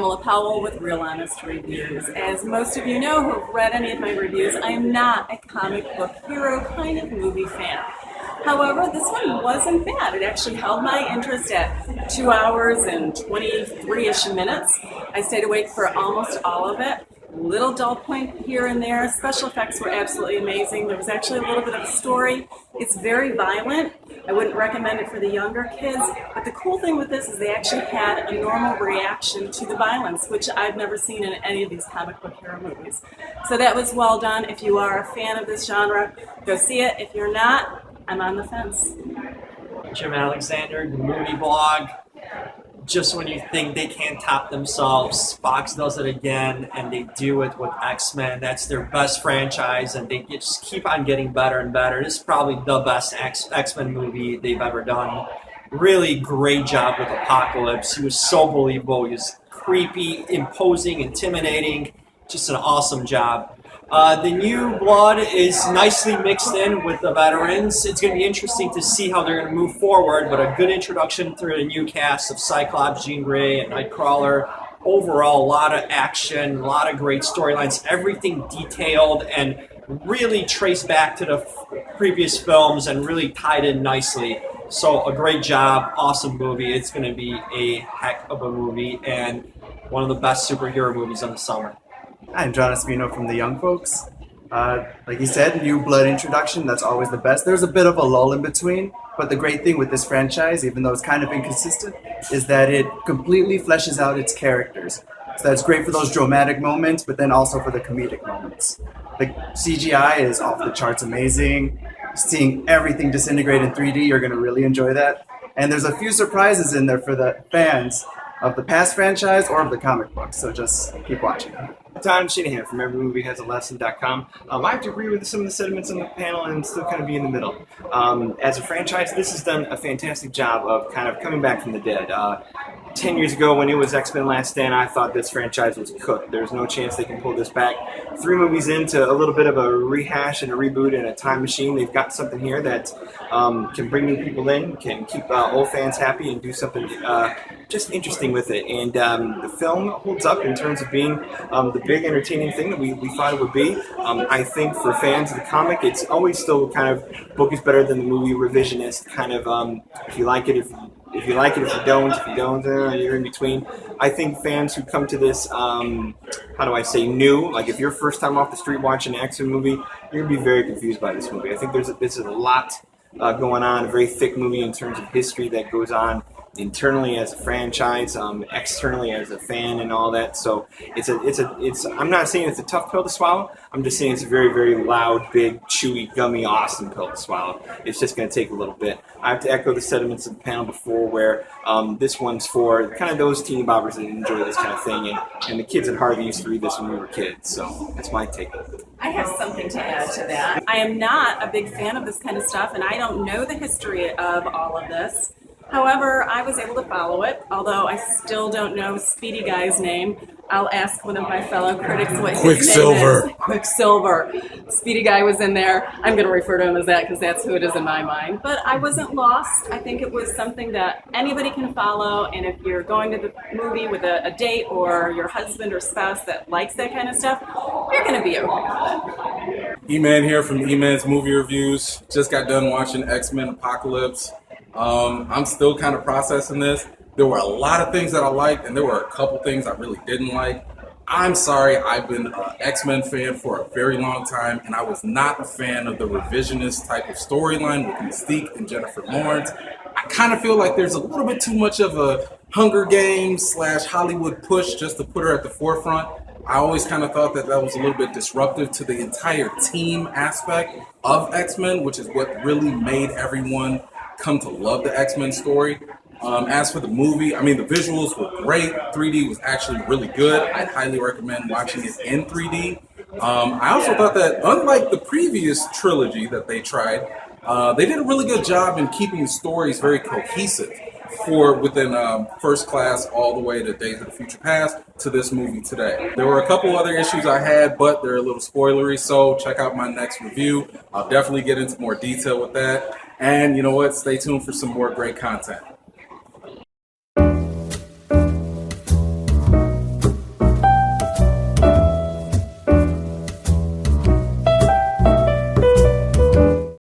Pamela Powell with Real Honest Reviews. As most of you know who have read any of my reviews, I am not a comic book hero kind of movie fan. However, this one wasn't bad. It actually held my interest at 2 hours and 23-ish minutes. I stayed awake for almost all of it. Little dull point here and there. Special effects were absolutely amazing. There was actually a little bit of a story. It's very violent. I wouldn't recommend it for the younger kids, but the cool thing with this is they actually had a normal reaction to the violence, which I've never seen in any of these comic book hero movies. So that was well done. If you are a fan of this genre, go see it. If you're not, I'm on the fence. Jim Alexander, the Movie Blog. Just when you think they can't top themselves, Fox does it again, and they do it with X-Men. That's their best franchise, and they just keep on getting better and better. This is probably the best X-Men movie they've ever done. Really great job with Apocalypse. He was so believable. He was creepy, imposing, intimidating. Just an awesome job. The new blood is nicely mixed in with the veterans. It's going to be interesting to see how they're going to move forward, but a good introduction through the new cast of Cyclops, Jean Grey, and Nightcrawler. Overall, a lot of action, a lot of great storylines, everything detailed and really traced back to the previous films and really tied in nicely. So a great job, awesome movie. It's going to be a heck of a movie and one of the best superhero movies of the summer. I'm John Espino from The Young Folks. Like you said, new blood introduction, that's always the best. There's a bit of a lull in between, but the great thing with this franchise, even though it's kind of inconsistent, is that it completely fleshes out its characters. So that's great for those dramatic moments, but then also for the comedic moments. The CGI is off the charts amazing. Seeing everything disintegrate in 3D, you're going to really enjoy that. And there's a few surprises in there for the fans of the past franchise or of the comic books, so just keep watching. Tom Shanahan from EveryMovieHasALesson.com. I have to agree with some of the sentiments on the panel and still kind of be in the middle. As a franchise, this has done a fantastic job of kind of coming back from the dead. 10 years ago when it was X-Men Last Stand, I thought this franchise was cooked. There's no chance they can pull this back. 3 movies into a little bit of a rehash and a reboot and a time machine. They've got something here that can bring new people in, can keep old fans happy and do something just interesting with it. And the film holds up in terms of being the big entertaining thing that we thought it would be. I think for fans of the comic, it's always still kind of book is better than the movie revisionist kind of if you like it, if you like it, if you don't, you're in between. I think fans who come to this, new, like if you're first time off the street watching an X-Men movie, you're going to be very confused by this movie. I think this is a lot going on, a very thick movie in terms of history that goes on internally as a franchise, externally as a fan and all that. So it's I'm not saying it's a tough pill to swallow. I'm just saying it's a very, very loud, big, chewy, gummy, awesome pill to swallow. It's just going to take a little bit. I have to echo the sentiments of the panel before where this one's for kind of those teeny boppers that enjoy this kind of thing. And the kids at Harvey used to read this when we were kids. So that's my take. I have something to add to that. I am not a big fan of this kind of stuff, and I don't know the history of all of this. However, I was able to follow it, although I still don't know Speedy Guy's name. I'll ask one of my fellow critics what his Quicksilver. name is. Quicksilver. Speedy Guy was in there. I'm going to refer to him as that because that's who it is in my mind. But I wasn't lost. I think it was something that anybody can follow, and if you're going to the movie with a date or your husband or spouse that likes that kind of stuff, you're going to be okay with it. E-Man here from E-Man's Movie Reviews. Just got done watching X-Men Apocalypse. I'm still kind of processing this. There were a lot of things that I liked, and there were a couple things I really didn't like. I'm sorry, I've been an X-Men fan for a very long time, and I was not a fan of the revisionist type of storyline with Mystique and Jennifer Lawrence. I kind of feel like there's a little bit too much of a Hunger Games / Hollywood push just to put her at the forefront. I always kind of thought that was a little bit disruptive to the entire team aspect of X-Men, which is what really made everyone come to love the X-Men story. As for the movie, I mean, the visuals were great. 3D was actually really good. I'd highly recommend watching it in 3D. I also thought that, unlike the previous trilogy that they tried, they did a really good job in keeping the stories very cohesive within First Class all the way to Days of the Future Past to this movie today. There were a couple other issues I had, but they're a little spoilery, so check out my next review. I'll definitely get into more detail with that. And you know what? Stay tuned for some more great content.